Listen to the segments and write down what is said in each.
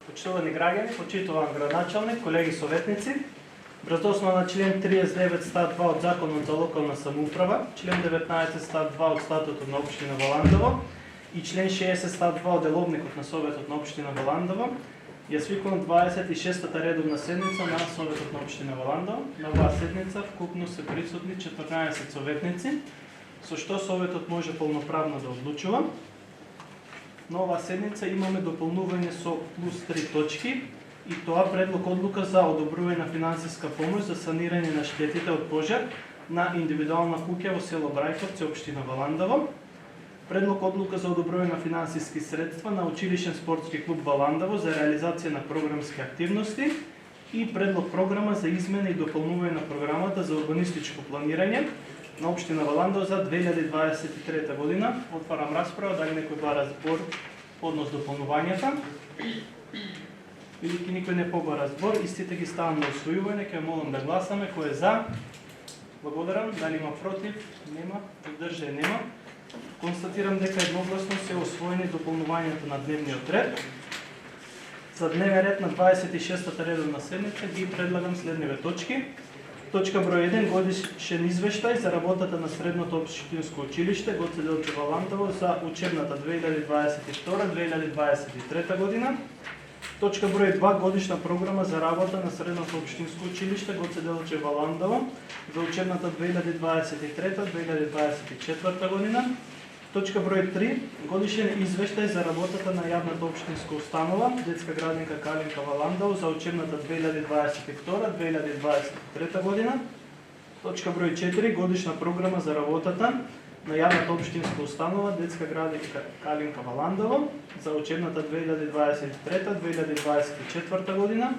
Почитувани граѓани, почитуван градоначалник, колеги советници, врз основа на член 39 став 2 од Законот за локална самоуправа, член 19 став 2 од Статутот на општина Валандово и член 60 став 2 од Деловникот на Советот на општина Валандово, ја свикувам 26-та редовна седница на Советот на општина Валандово. На оваа седница вкупно се присутни 14 советници, со што Советот може полноправно да одлучува. На оваа седница имаме дополнување со плюс 3 точки, и тоа предлог одлука за одобрување на финансиска помош за санирање на штетите од пожар на индивидуална куќа во село Брајковци, општина Валандово, предлог одлука за одобрување на финансиски средства на училишен спортски клуб Валандово за реализација на програмски активности и предлог програма за измена и допълнување на програмата за урбанистичко планирање на општина Валандово за 2023 година. Отварам расправа, дали некој бара збор однос дополнувањата. Бидејќи никој не побара збор, истите ги ставам на усвојување, ќе молам да гласаме. Кој е за? Благодарам. Дали има против? Нема. Поддржање? Нема. Констатирам дека едногласно се усвоени дополнувањата на дневниот ред. За дневен ред на 26-та редовна седница ги предлагам следниве точки. Точка број 1, годишен извештај за работата на Средното општинско училиште Гоце Делчев Валандово за учебната 2022-2023 година. Точка број 2, годишна програма за работа на Средното општинско училиште Гоце Делчев Валандово за учебната 2023-2024 година. Точка број 3, годишен извештај за работата на јавната општинска установа Детска градинка Калинка Валандово за учебната 2022-2023 година. Точка број 4, годишна програма за работата на јавната општинска установа Детска градинка Калинка Валандово за учебната 2023-2024 година.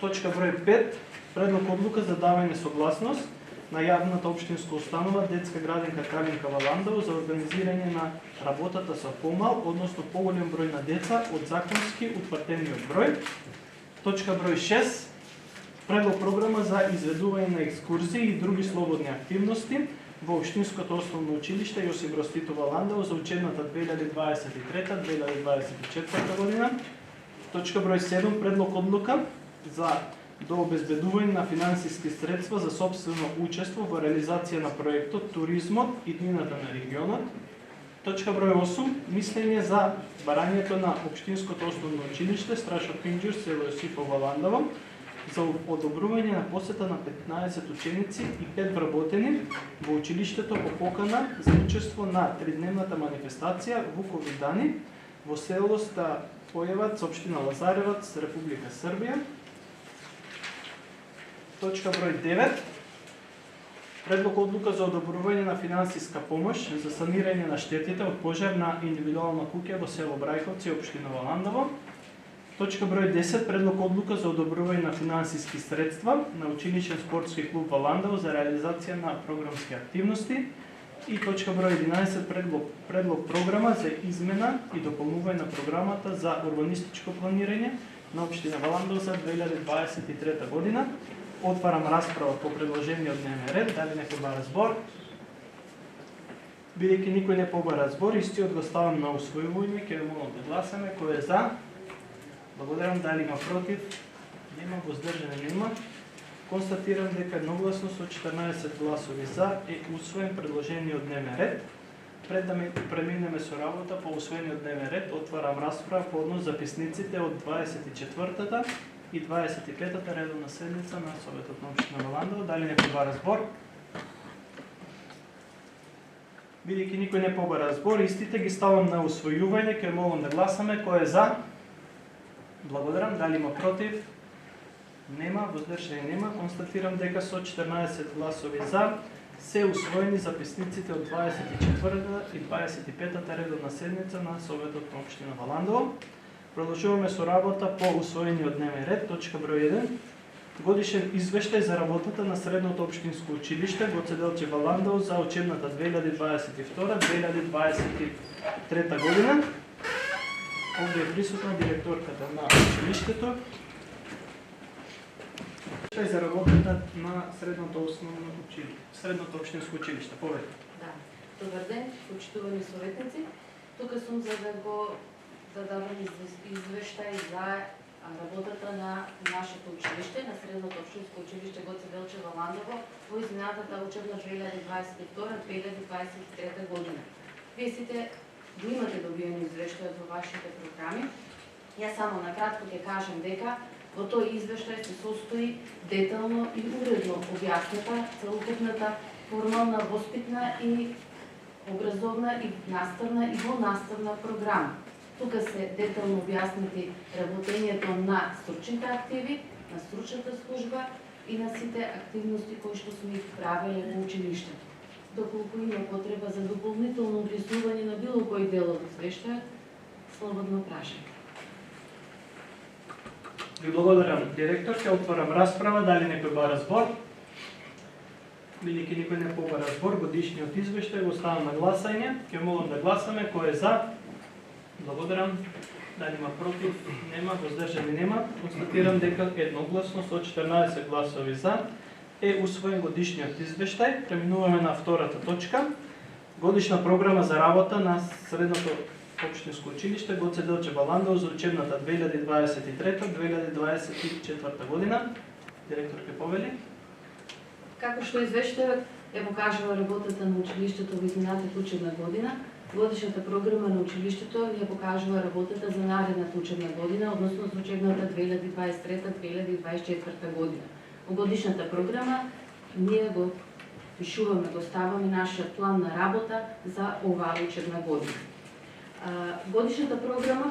Точка број 5, предлог одлука за давање согласност на јавната општинска установа Детска градинка Калинка Валандово за организирање на работата со помал, односно поголем број на деца од законски утврдениот број. Точка број 6, предлог програма за изведување на екскурзии и други слободни активности во Општинското основно училиште Јосип Броз Тито Валандово за учебната 2023-2024 година. Точка број 7, предлог одлука за до обезбедување на финансиски средства за собствено учество во реализација на проектот Туризмот и днината на регионот. Точка број 8, мислење за барањето на Општинското основно училиште Страшо Пинџур, село Јосипов Валандово за одобрување на посета на 15 ученици и 5 вработени во училиштето по покана за учество на тридневната манифестација Вукови дани во село Стајевац, општина Лазаревац, Република Србија. Точка број 9, предлог одлука за одобрување на финансиска помош за санирање на штетите од пожар на индивидуална куќа во село Брајковци, општина Валандово. Точка број 10, предлог одлука за одобрување на финансиски средства на училишен спортски клуб Валандово за реализација на програмски активности. И точка број 11, предлог програма за измена и дополнување на програмата за урбанистичко планирање на општина Валандово за 2023 година. Отварам расправа по предложениот дневен ред. Дали некој бара збор? Бидејќи никој не побара збор, истиот го ставам на усвојување, ќе молам да гласаме. Кој е за? Благодарам. Дали има против? Нема. Воздржани? Нема. Констатирам дека едногласно со 14 гласови за е усвоен предложениот дневен ред. Пред да преминеме со работа по усвоениот дневен ред, отварам расправа по однос записниците од 24-та и 25-та редовна седница на Советот на општина Валандово. Дали некој бара збор? Бидејќи никој не побара збор, истите ги ставам на усвојување, ќе молам да гласаме. Кој е за? Благодарам. Дали има против? Нема. Воздржани? Нема. Констатирам дека со 14 гласови за се усвоени записниците од 24-та и 25-та редовна седница на Советот на општина Валандово. Продолжуваме со работа по усвоениот дневен ред. Точка број 1, годишен извештај за работата на Средното општинско училиште Гоце Делчев Валандово за учебната 2022-2023 година. Овде е присутна директорката на училиштето. За работата на Средното општинско училиште. Повеќе. Да. Добар ден, почитувани советници. Тука сум за да го дадам извештај за работата на нашето училиште, на Средното општинско училиште Гоце Делчев Ландово во изминатата учебна 2022-2023 година. Вие сите го имате добиено извештајот во вашите програми. Јас само накратко ќе кажам дека во тој извештај се состои детално и уредно објаснета целокупната формална, воспитна и образовна и наставна и вонаставна програма. Тука се детално објаснети работењето на стручните активи, на стручната служба и на сите активности кои што сме их правеле во училиштето. Доколку има потреба за дополнително објаснување на било кој дел од извештајот, слободно прашајте. Ви благодарам, директор. Ќе отворам расправа. Дали некој бара збор? Бидејќи никој не побара збор, годишниот извештај го ставам на гласање. Ќе молам да гласаме. Кој е за? Благодарам. Дали има против? Нема. Воздржани нема. Констатирам дека едногласно со 14 гласови за е усвоен годишниот извештај. Преминуваме на втората точка. Годишна програма за работа на Средното општинско училиште Гоце Делчев Ландово за учебната 2023-2024 година. Директор ке повели. Како што извештајот ја покажува работата на училиштето во изминатата учебна година, годишната програма на училиштето ја покажува работата за наредната учебна година, односно за учебната 2023-2024 година. Во годишната програма ние го пишуваме, го ставаме нашиот план на работа за оваа учебна година. Годишната програма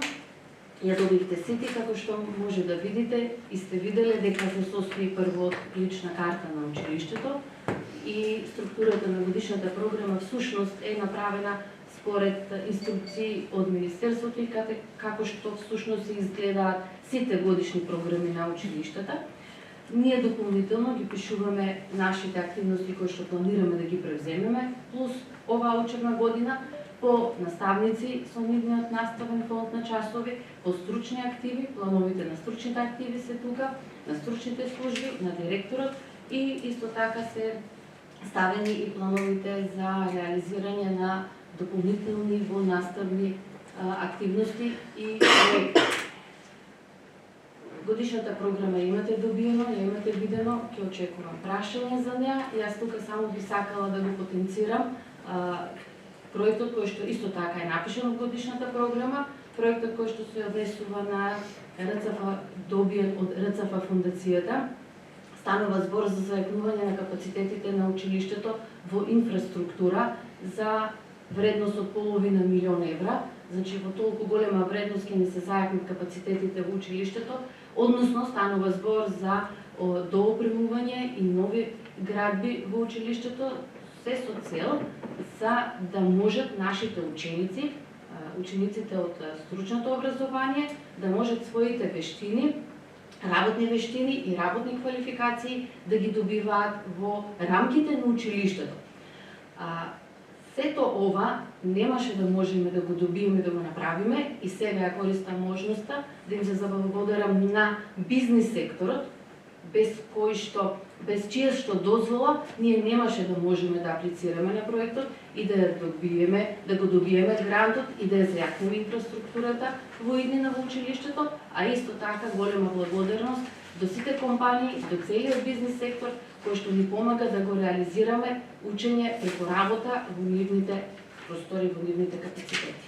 ја добивте сите, како што може да видите и сте виделе дека се состои прво од лична карта на училиштето и структурата на годишната програма всушност е направена според инструкции од Министерството и како што всушност изгледаат сите годишни програми на училиштата. Ние дополнително ги пишуваме нашите активности кои што планираме да ги превземеме, плюс оваа учебна година, по наставници со нивниот наставен фонд на часови, по стручни активи, плановите на стручните активи се тука, на стручните служби, на директорот и исто така се ставени и плановите за реализирање на дополнителни наставни активности и проекти. Годишната програма имате добиено, ја имате видено, ќе очекувам прашање за неа. Јас тука само би сакала да го потенцирам проектот кој што исто така е напишан во годишната програма, проектот кој што се однесува на РЦФ, добиен од РЦФ фондацијата, станува збор за зајакнување на капацитетите на училиштето во инфраструктура за вредност од $500,000. Значи во толку голема вредност ќе ни се зајакнат капацитетите во училиштето, односно станува збор за доопремување и нови градби во училиштето, се со цел за да можат нашите ученици, учениците од стручното образование, да можат своите вештини, работни вештини и работни квалификации да ги добиваат во рамките на училиштето. Сето ова немаше да можеме да го добиеме да го направиме и сега ја користам можноста да им се заблагодарам на бизнис секторот, без чија што дозвола, ние немаше да можеме да аплицираме на проектот и да го добиеме грантот и да ја зајакнеме инфраструктурата во иднина во училиштето, а исто така голема благодарност до сите компании, до целиот бизнис сектор кој што ни помага да го реализираме учење преку работа во нивните простори, во нивните капацитети.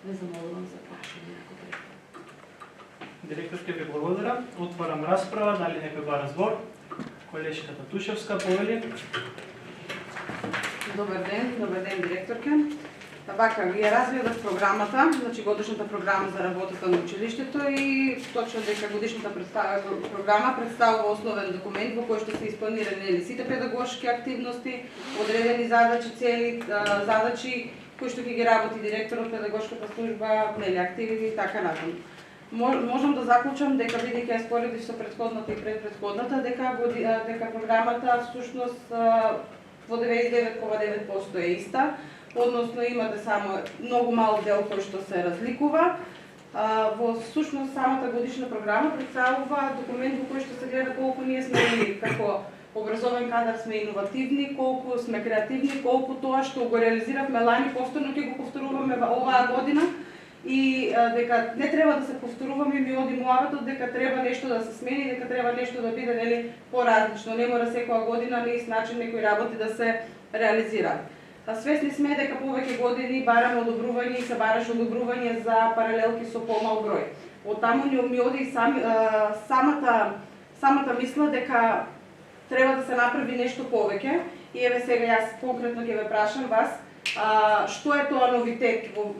Ве замолувам за прашање ако треба. Директор, ќе ви благодарам. Отварам расправа. Дали некој бара збор? Колешката Тушевска повели. Добар ден, директорке. Вака, ја развивав програмата, значи годишната програма за работата на училиштето и точно дека годишната програма представува основен документ во кој што се испланирани сите педагошки активности, одредени задачи, цели, задачи кои што ќе ги работи директорот, педагошката служба, активите и така натаму. Можам да заклучам дека бидејќи ја споредив со претходната и предпретходната, дека програмата всушност во 99,9% е иста, односно имате само многу мал дел кој што се разликува. Во всушност самата годишна програма представува документ во кој што се гледа колку ние сме како образовен кадар сме иновативни, колку сме креативни, колку тоа што го реализиравме лани повторно ќе го повторуваме оваа година и дека не треба да се повторуваме, ми оди муабетот дека треба нешто да се смени, дека треба нешто да биде нели поразлично. Не мора секоја година на ист начин некои работи да се реализираат. Свесни сме дека повеќе години бараме одобрување и се бараше одобрување за паралелки со помал број. Од таму ми оди и самата мисла дека треба да се направи нешто повеќе. И еве сега јас конкретно ќе ве прашам вас, што е тоа новитет во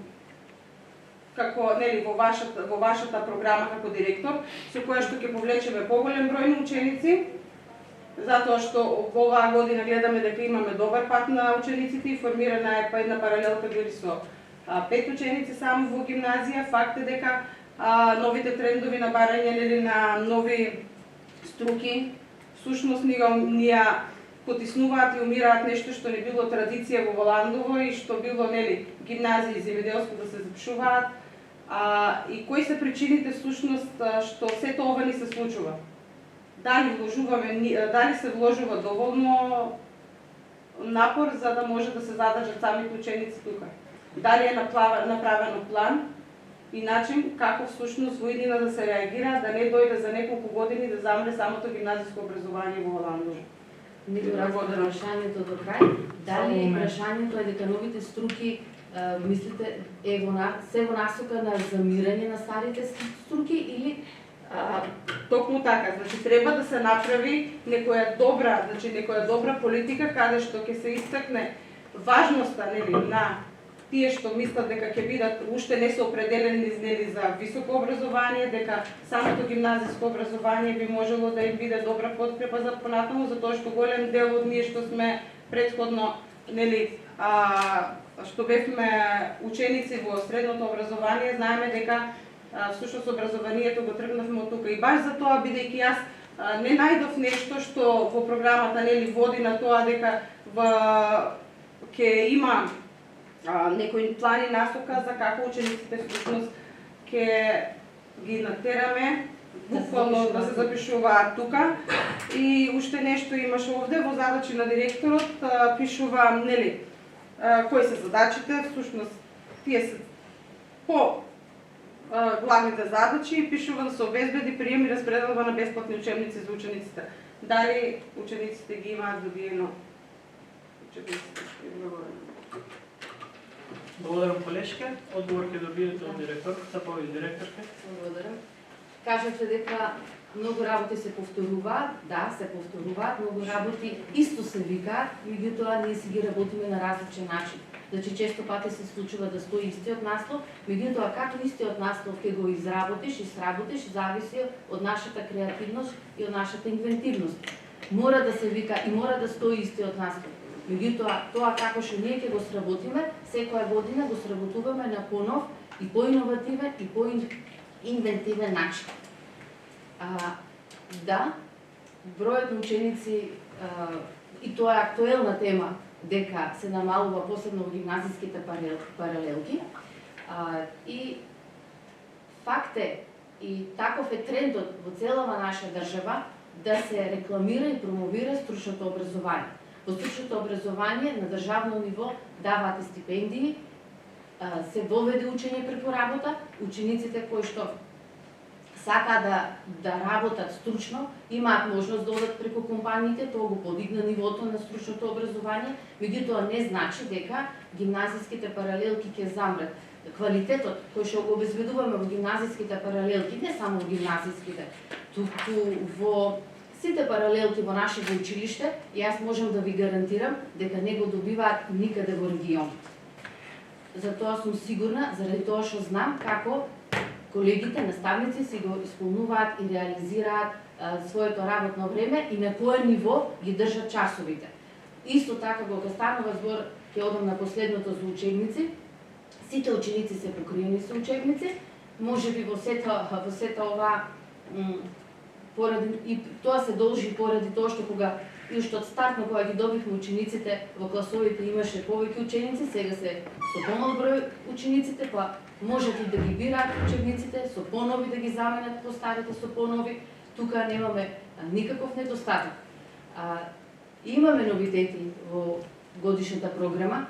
вашата програма како директор, со која што ќе повлечеме поголем број на ученици, затоа што во оваа година гледаме дека имаме добар пат на учениците и формирана е па една паралелка дури со 5 ученици само во гимназија. Факт е дека новите трендови на барање на нови струки всушност ние потиснуваат и умираат нешто што не било традиција во Воландово и што било гимназии земјоделско да се запишуваат. И кои се причините всушност што сето ова ни се случува? Дали се вложува доволно напор за да може да се задржат самите ученици тука? Дали е направено план и начин како всушност во иднина да се реагира, да не дојде за неколку години да замре самото гимназиско образование во Воландово? Не го разбирам прашањето до крај. Дали прашањето е дека новите струки мислите се во насока на замирање на старите струки или токму така, значи треба да се направи некоја добра политика каде што ќе се истакне важноста на тие што мислат дека ќе бидат уште не се определени за високо образование, дека самото гимназиско образование би можело да им биде добра подкрепа за понатаму, затоа што голем дел од ние што сме претходно што бевме ученици во средното образование, знаеме дека всушност образованието го тргнавме од тука. И баш за тоа, бидејќи јас не најдов нешто што во програмата води на тоа дека ќе има некој план и насока за како учениците всушност ќе ги натераме буквално да се запишуваат тука. И уште нешто имаше овде во задачи на директорот, пишува кои се задачите, всушност тие се по главните задачи, пишува да се обезбеди прием и распределба на бесплатни учебници за учениците. Дали учениците ги имаат добиено учебниците? Благодарам, колешке. Одговор ќе добиете од директорката, па и директорка. Благодарам. Кажете дека многу работи се повторуваат, да, се повторуваат, многу работи исто се викаат, меѓутоа ние си ги работиме на различен начин. Значи често пати се случува да стои истиот наслов, меѓутоа како истиот наслов ќе го изработиш и сработиш зависи од нашата креативност и од нашата инвентивност. Мора да се вика и мора да стои истиот наслов. Меѓутоа тоа како што ние ќе го сработиме, секоја година го сработуваме на понов и поиновативен и поинвентивен начин. Да, бројот на ученици и тоа е актуелна тема дека се намалува посебно во гимназиските паралелки. И факт е и таков е трендот во целава наша држава да се рекламира и промовира стручното образование. Во стручното образование на државно ниво даваат стипендии, се воведе учење преку работа, учениците кои што сакаат да работат стручно, имаат можност да одат преку компаниите, тоа го подигна нивото на стручното образование, меѓутоа не значи дека гимназиските паралелки ќе замрат. Квалитетот кој што го обезбедуваме во гимназиските паралелки, не само во гимназиските, туку во сите паралелки во нашето училиште, јас можам да ви гарантирам дека не го добиваат никаде во регионот. Затоа сум сигурна, заради тоа што знам како колегите, наставници си го исполнуваат и реализираат своето работно време и на кое ниво ги држат часовите. Исто така кога станува збор, ќе одам на последното за учебници, сите ученици се покриени со учебници, можеби во сета ова и тоа се должи поради тоа што кога уште од стартно кога ги добивме учениците во класовите имаше повеќе ученици, сега се со помал број учениците, па можат и да ги бираат учебниците, со понови да ги заменат по старите со понови. Тука немаме никаков недостаток. Имаме новитети во годишната програма.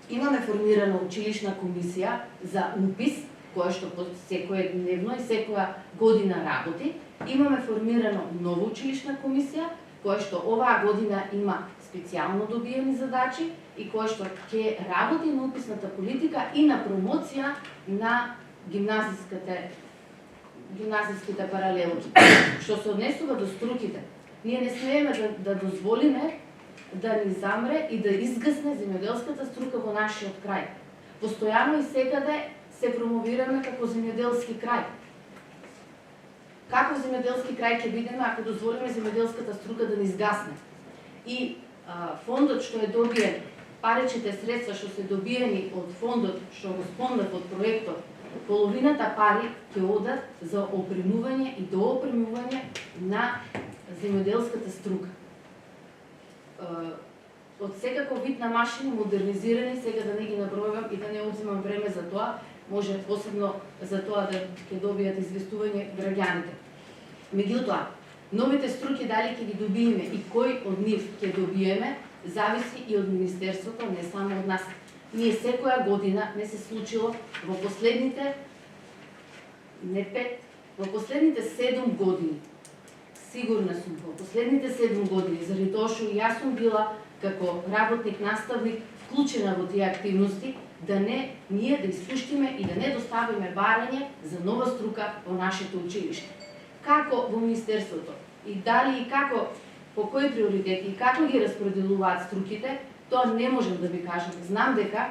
Имаме формирана училишна комисија за упис, која што секојдневно и секоја година работи. Имаме формирано нова училишна комисија, која што оваа година има специјално добиени задачи и која што ќе работи на уписната политика и на промоција на гимназиските паралелки. Што се однесува до струките, ние не смееме да дозволиме да ни замре и да изгасне земјоделската струка во нашиот крај. Постојано и секаде се промовираме како земјоделски крај. Каков земјоделски крај ќе бидеме ако дозволиме земјоделската струка да ни изгасне? И фондот што е добиен, паричните средства што се добиени од фондот, што го спомнав од проектот, половината пари ќе одат за опремување и доопремување на земјоделската струка. Од секаков вид на машини модернизирани, сега да не ги набројувам и да не одзимам време за тоа, може посебно за тоа да ќе добијат известување граѓаните. Меѓутоа, новите струки дали ќе ги добиеме и кој од нив ќе добиеме, зависи и од Министерството, не само од нас. Ние секоја година не се случило во последните, не 5, во последните 7 години, сигурна сум, во последните 7 години, заради тоа што јас сум била како работник, наставник, вклучена во тие активности, да не ние да испуштиме и да не доставиме барање за нова струка во нашето училиште. Како во Министерството и дали и како, по кои приоритети и како ги распределуваат струките, тоа не можам да ви кажам. Знам дека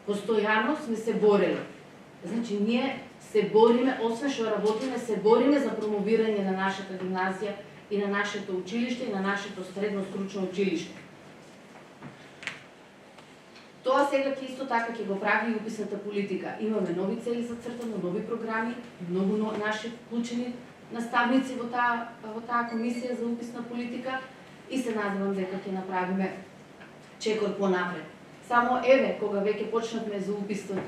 постојано сме се борели. Значи, ние се бориме, освен што работиме, се бориме за промовирање на нашата гимназија и на нашето училиште и на нашето средно стручно училиште. Тоа сега ќе исто така ќе го прави и уписната политика. Имаме нови цели зацртано, нови програми, многу наши вклучени наставници во таа комисија за уписна политика и се надевам дека ќе направиме чекор понапред. Само еве, кога веќе почнавме за уписот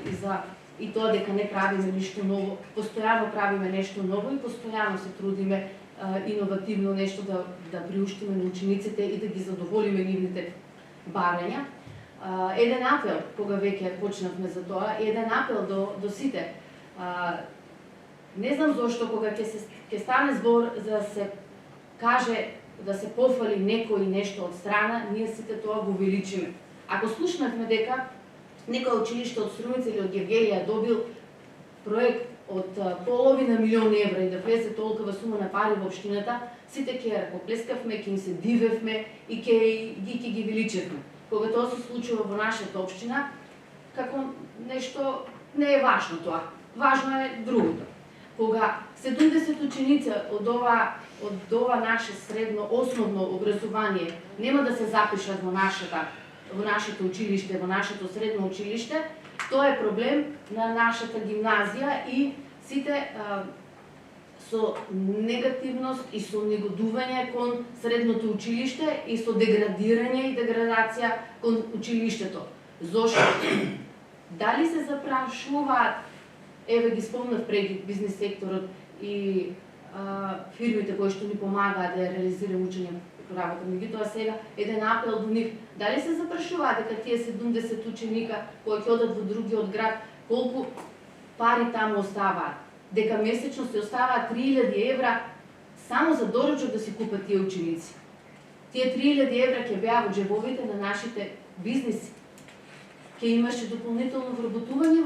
и тоа дека не правиме ништо ново, постојано правиме нешто ново и постојано се трудиме иновативно нешто да приуштиме на учениците и да ги задоволиме нивните барања. Еден апел, кога веќе почнавме за тоа, еден апел до сите. Не знам зошто кога ќе стане збор за да се каже, да се пофали некој нешто од страна, ние сите тоа го увеличиме. Ако слушнавме дека некој училиште од Струмица или од Гевгелија добил проект од половина милион евра и да влезе толкова сума на пари во општината, сите ќе ракоплескавме, ќе им се дивевме и ќе ги величевме. Кога тоа се случува во нашата општина, како нешто не е важно тоа. Важно е другото. Кога 70 ученици од ова наше средно основно образование нема да се запишат во нашето училиште, во нашето средно училиште, тоа е проблем на нашата гимназија и сите со негативност и со негодување кон средното училиште и со деградирање и деградација кон училиштето. Зошто? Дали се запрашуваат, еве ги спомнав преди бизнес секторот и фирмите кои што ни помагаат да реализираме учење по работа, меѓутоа сега еден апел до нив, дали се запрашуваат дека тие 70 ученика кои ќе одат во другиот град, колку пари таму оставаат? Дека месечно се оставаат 3000 евра само за доручок да си купат тие ученици. Тие 3000 евра ќе беа во джебовите на нашите бизнеси. Ќе имаше дополнително вработување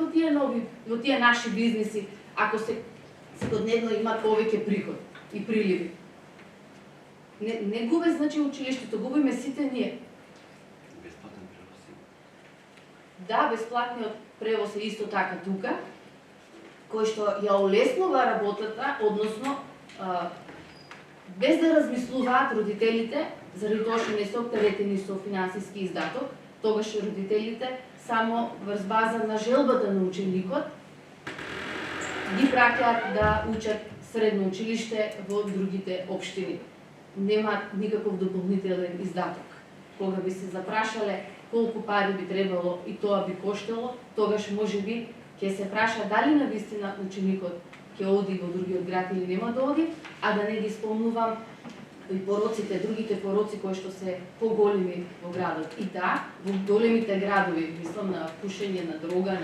во тие наши бизнеси, ако секојдневно имаат повеќе приход и приливи. Не губе значи училиштето, губиме сите ние. Бесплатен превоз. Да, бесплатниот превоз е исто така тука, кој што ја олеснува работата, односно без да размислуваат родителите, заради тоа што не се оптеретени со финансиски издаток, тогаш родителите само врз база на желбата на ученикот ги праќаат да учат средно училиште во другите општини. Немаат никаков дополнителен издаток. Кога би се запрашале колку пари би требало и тоа би коштало, тогаш можеби ќе се праша дали навистина ученикот ќе оди во другиот град или нема да оди, а да не ги спомнувам и пороците, другите пороци кои што се поголеми во градот. И да, во големите градови, мислам на пушење, на дрога,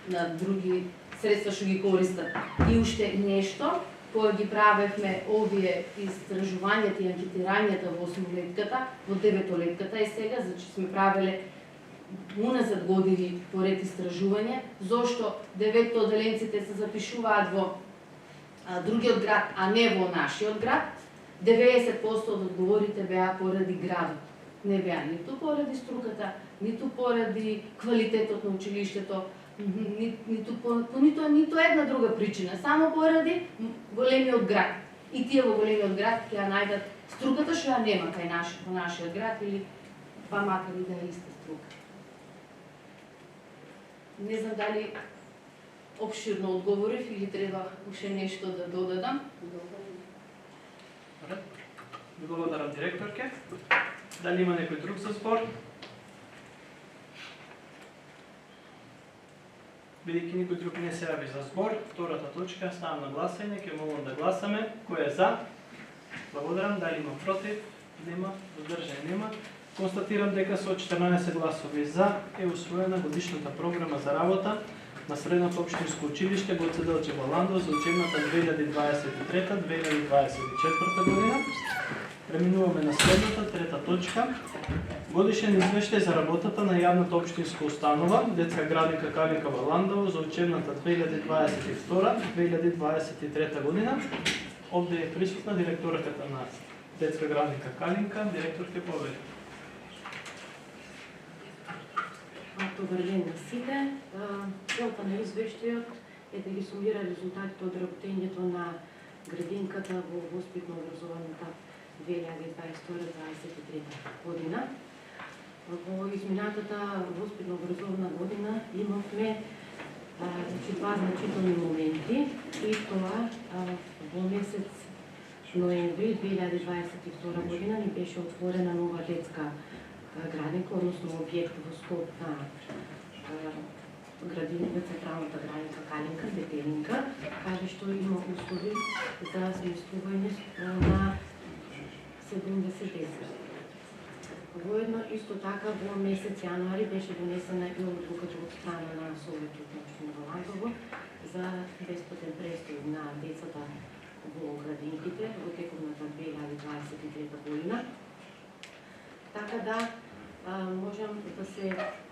на други средства што ги користат. И уште нешто, кога ги правевме овие истражувањата и анкетирањата во 8-летката, во 9-летката и сега, значи сме правеле уназад години поред истражување, зошто 9-оделенците се запишуваат во другиот град, а не во нашиот град, 90% од одговорите беа поради градот. Не беа ниту поради струката, ниту поради квалитетот на училиштето, ниту една друга причина, само поради големиот град. И тие во големиот град ќе ја најдат струката што ја нема кај во нашиот град или па макар и да е иста струка. Не знам дали обширно одговорив или треба уште нешто да додадам. Благодарам директорке. Дали има некој друг за збор? Бидејќи никој друг не се јави за збор, втората точка ставам на гласање, ќе молам да гласаме. Кој е за? Благодарам. Дали има против? Нема. Воздржани нема. Констатирам дека со 14 гласови за е усвоена годишната програма за работа на Средното општинско училиште Гоце Делчев Валандово за учебната 2023-2024 година. Преминуваме на следната, трета точка. Годишен извештај за работата на јавната општинска установа Детска градинка Калинка Валандово за учебната 2022-2023 година. Овде е присутна директорката на Детска градинка Калинка, директорке повели. Добар ден на сите. Целта на извештајот е да ги сумира резултатите од работењето на градинката во воспитно образованата 2022-2023 година. Во изминатата воспитно образовна година имавме два значителни моменти и тоа во месец ноември 2022 година ни беше отворена нова детска градинка, односно објект во скоп на градинка, централната градинка Калинка, Детелинка, каде што има услови за сместување на 70 деца. Воедно исто така во месец јануари беше донесена и одлуката од страна на Советот на општина Валандово за бесплатен престој на децата во градинките во тековната 2023 година. Така да можам да се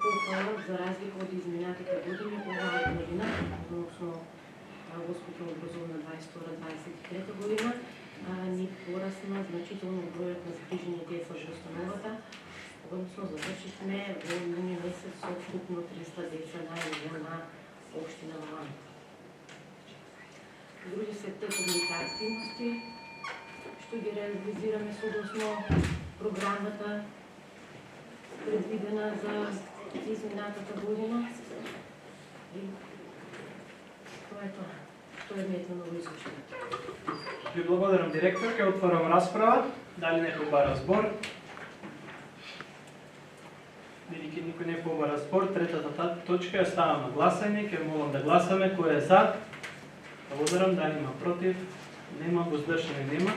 похвалам за разлика од изминатите години, оваа година, односно воспитно образовна 22-23 година, ни порасна значително бројот на загрижени деца во установата, односно завршивме во јуни месец со вкупно 300 деца на ниво на општина Валандово. Други се тековните активности што ги реализираме согласно програмата предвидена за изминатата година. И тоа е тоа. Тоа е метно ново извештај. Ви благодарам директорке, отварам расправа. Дали некој бара збор? Бидејќи никој не побара збор, третата точка ја ставам на гласање, ќе молам да гласаме. Кој е за? Благодарам. Дали има против? Нема. Воздржани нема.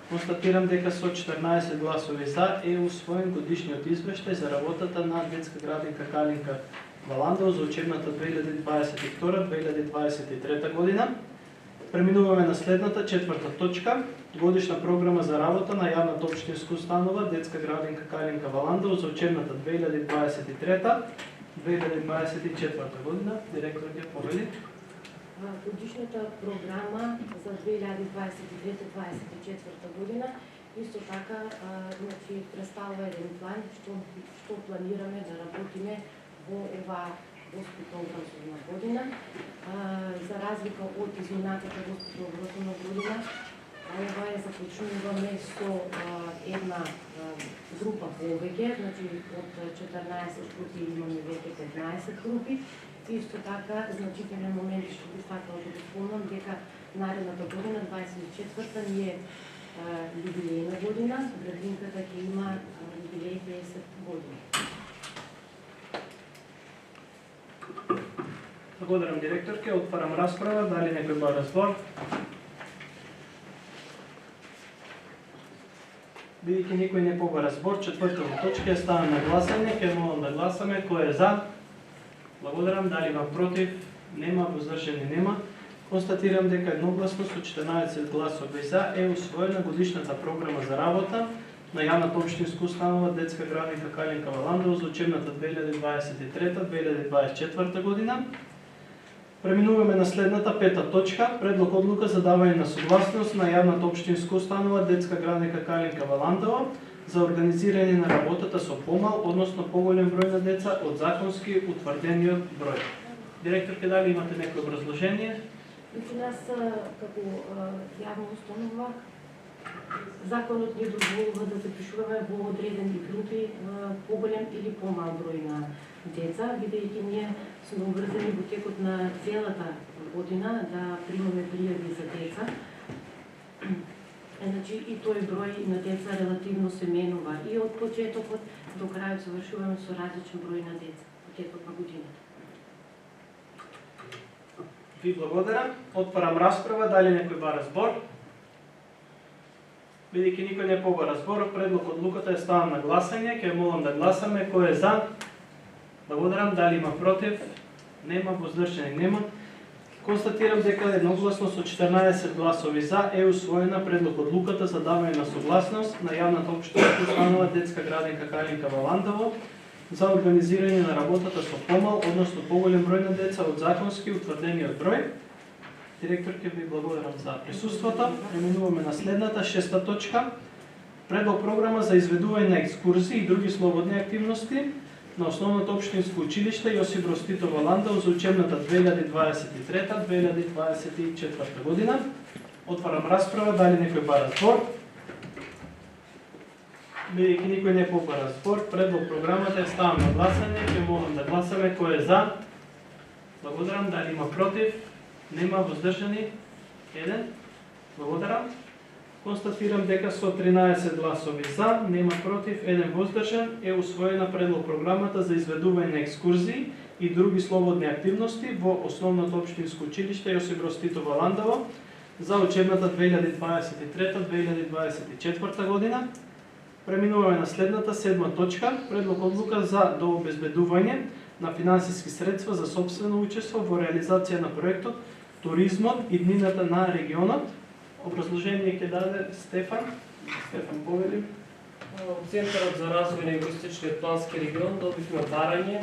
Констатирам дека со 14 гласови за е усвоен годишниот извештај за работата на Детска градинка Калинка Валандово за учебната 2022-2023 година. Преминуваме на следната, четврта точка. Годишна програма за работа на јавната општинска установа Детска градинка Калинка Валандово за учебната 2023-2024 година. Директор ќе повели. Годишната програма за 2023-2024 година исто така представува еден план што планираме да работиме во оваа воспитно образовна година. За разлика од изминатата воспитно образовна година, ова е заклучуваме со една група повеќе, значи од 14 групи имаме веќе 15 групи. Исто така, значителен момент што би сакала да го спомнам дека наредната година, 24-та, ни е юбилејна година, градинката ќе има юбилеј 50 години. Благодарам директорке, отварам расправа, дали некој бара збор? Бидејќи никој не побара збор, четвртата точка ја ставам на гласање, ќе молам да гласаме. Кој е за? Благодарам. Дали има против? Нема, воздржани нема. Констатирам дека едногласно со 14 гласови за е усвоена годишната програма за работа на јавната општинска установа Детска градинка Калинка Валандово за учебната 2023-2024 година. Преминуваме на следната пета точка. Предлог одлука за давање на согласност на јавната општинска установа Детска градинка Калинка Валандово за организирање на работата со помал, односно поголем број на деца од законски утврдениот број. Директорке, дали имате некој образложение? При нас како јавна установа законот ни дозволува да запишуваме во одредени групи поголем или помал број на деца, бидејќи ние сме обврзани во текот на целата година да примаме пријави за деца. Значи и тој број на деца релативно се менува и од почетокот до крајот завршуваме со различен број на деца во текот на годината. Ви благодарам. Отварам расправа. Дали некој бара збор? Бидејќи никој не побара збор, предлог одлуката е ставен на гласање. Ќе молам да гласаме. Кој е за? Благодарам. Дали има против? Нема. Воздржани нема. Констатирам дека едногласно со 14 гласови за е усвоена предлог одлуката за давање на согласност на јавната општинска установа Детска градинка Калинка Валандово за организирање на работата со помал, односно поголем број на деца од законски утврдениот број. Директорке, ви благодарам за присуството. Преминуваме на следната шеста точка. Предлог програма за изведување на екскурзии и други слободни активности на Основното општинско училиште Јосип Броз Тито Валандово за учебната 2023-2024 година. Отварам расправа. Дали некој бара збор? Бидејќи никој не побара збор, предлог програмата е ставен на гласање. Ќе молам да гласаме. Кој е за? Благодарам. Дали има против? Нема. Воздржани? 1. Благодарам. Констатирам дека со 13 гласови за, нема против, 1 воздржан, е усвоена предлог програмата за изведување на екскурзии и други слободни активности во Основното општинско училиште Јосип Броз Тито Валандово за учебната 2023-2024 година. Преминуваме на следната седма точка. Предлог одлука за дообезбедување на финансиски средства за сопствено учество во реализација на проектот Туризмот и днината на регионот. Образложение ќе даде Стефан. Стефан, повели. Од Центарот за развој на Југоисточниот плански регион добивме барање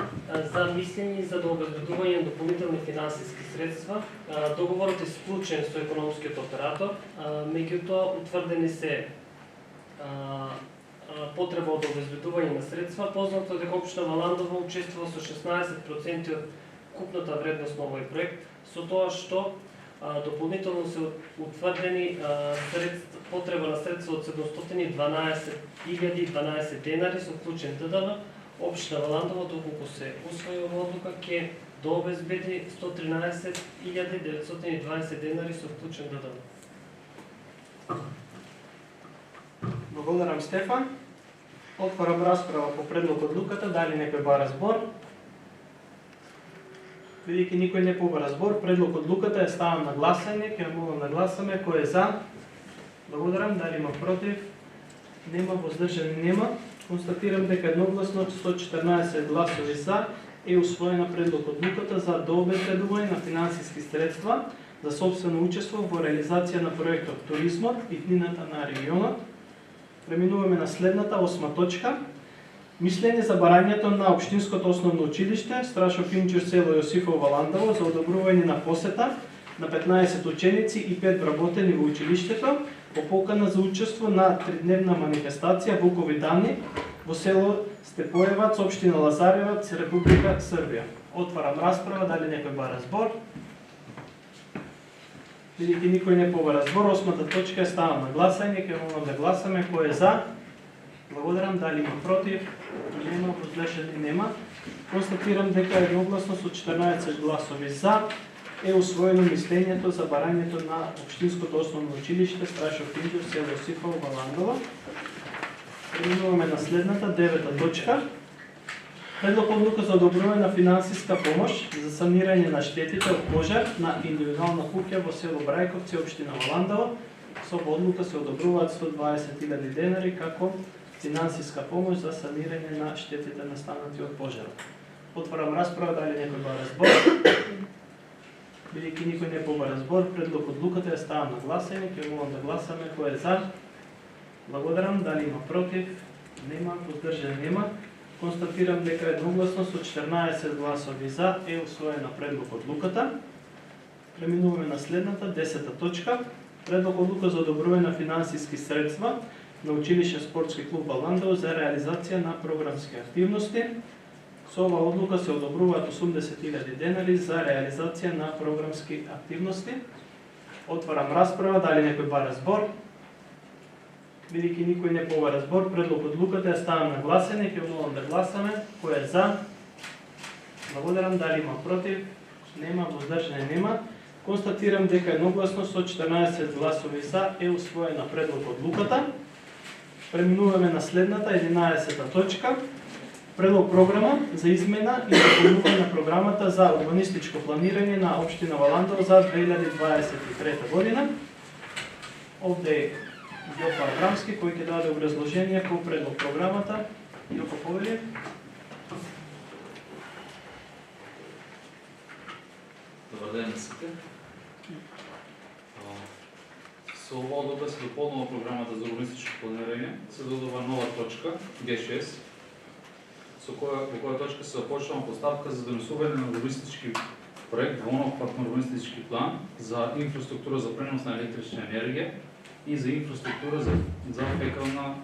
за мислење за дообезбедување на дополнителни финансиски средства. Договорот е склучен со економскиот оператор, меѓутоа утврдени се потреба од обезбедување на средства. Познато е дека општина Валандово учествува со 16% од купната вредност на овој проект, со тоа што дополнително се утврдени потреба на средства од 712.012 денари со вклучен ДДВ. Општина Валандово, доколку се усвои ова одлука, ќе дообезбеди 113.920 денари со вклучен ДДВ. Благодарам, Стефан. Отварам расправа по предлог одлуката. Дали некој бара збор? Бидејќи никој не побара збор, предлог одлуката е ставен на гласање. Ќе молам да гласаме. Кој е за? Благодарам. Дали има против? Нема. Воздржани нема. Констатирам дека едногласно со 14 гласови за е усвоена предлог одлуката за дообезбедување на финансиски средства за сопствено учество во реализација на проектот Туризмот и днината на регионот. Преминуваме на следната осма точка. Мислење за барањето на Општинското основно училиште Страшо Пинџур село Јосифово Валандово за одобрување на посета на 15 ученици и 5 вработени во училиштето по покана за учество на тридневна манифестација Вукови дани во село Степоевац, општина Лазаревац, Република Србија. Отварам расправа. Дали некој бара збор? Бидејќи никој не побара збор, осмата точка е ставена на гласање. Ќе молам да гласаме. Кој е за? Благодарам. Дали има против? Нема. Воздржани нема. Констатирам дека едногласно со 14 гласови за е усвоено мислењето за барањето на Општинското основно училиште Страшо Пинџур село Јосифово Валандово. Преминуваме на следната девета точка. Предлог одлука за одобрување на финансиска помош за санирање на штетите од пожар на индивидуална куќа во село Брајковци, општина Валандово. Со одлука се одобруваат 120.000 денари како финансиска помош за санирање на штетите настанати од пожарот. Отварам расправа. Дали некој бара збор? Бидејќи никој не побара збор, предлог одлуката ја ставам на гласање, ќе молам да гласаме кој е за. Благодарам. Дали има против? Нема. Воздржани нема. Констатирам дека едногласно со 14 гласови за е усвоена предлог одлуката. Преминуваме на следната 10-та точка. Предлог одлука за одобрување на финансиски средства на училишен спортски клуб Баландово за реализација на програмски активности. Со оваа одлука се одобруваат 80.000 денари за реализација на програмски активности. Отварам расправа, дали некој бара збор? Бидејќи никој не побара збор, предлог одлуката ја ставам на гласање, ќе молам да гласаме. Кој е за? Благодарам. Дали има против? Нема. Воздржани нема. Констатирам дека едногласно со 14 гласови за е усвоена предлог одлуката. Преминуваме на следната 11-та точка. Предлог програма за измена и дополнување на програмата за урбанистичко планирање на општина Валандово за 2023 година. Овде е Јопа Абрамски кој ќе даде образложение по предлог програмата. Јопа, повели. Добар ден на сите. Со оваа одлука се дополнува програмата за урбанистичко планирање, се додава нова точка Г6, во која точка се започнува поставка за донесување на урбанистички проект во опфатен урбанистички план за инфраструктура за пренос на електрична енергија и за инфраструктура за фекална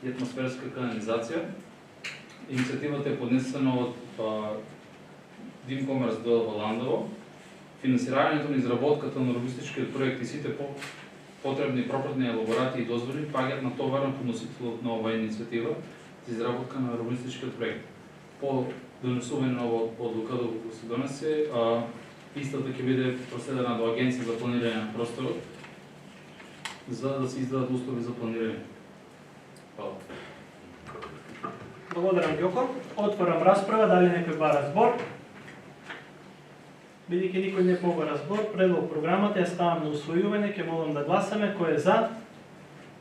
и атмосферска канализација. Иницијативата е поднесена од Дим Комерс ДО Валандово. Финансирањето на изработката на урбанистичкиот проект и сите потребни пропратни елаборати и дозволи паѓаат на товар на подносителот на оваа иницијатива за изработка на урбанистичкиот проект. По донесување на оваа одлука доколку се донесе, истата ќе биде проследена до Агенција за планирање на просторот за да се издадат услови за планирање. Хвала. Благодарам, Јоко. Отварам расправа, дали некој бара збор? Бидејќи никој не побара збор, предлог програмата ја ставам на усвојување, ќе молам да гласаме. Кој е за?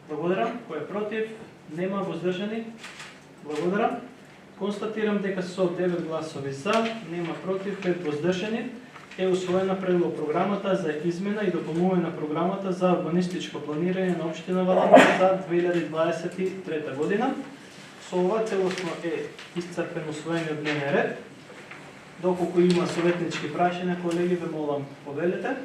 Благодарам. Кој е против? Нема. Воздржани? Благодарам. Констатирам дека со 9 гласови за, нема против, 5 воздржани, е усвоена предлог програмата за измена и дополнување на програмата за урбанистичко планирање на општина Валандово за 2023 година. Со ова целосно е исцрпен усвоениот дневен ред. Доколку има советнички прашања, колеги, ве молам повелете.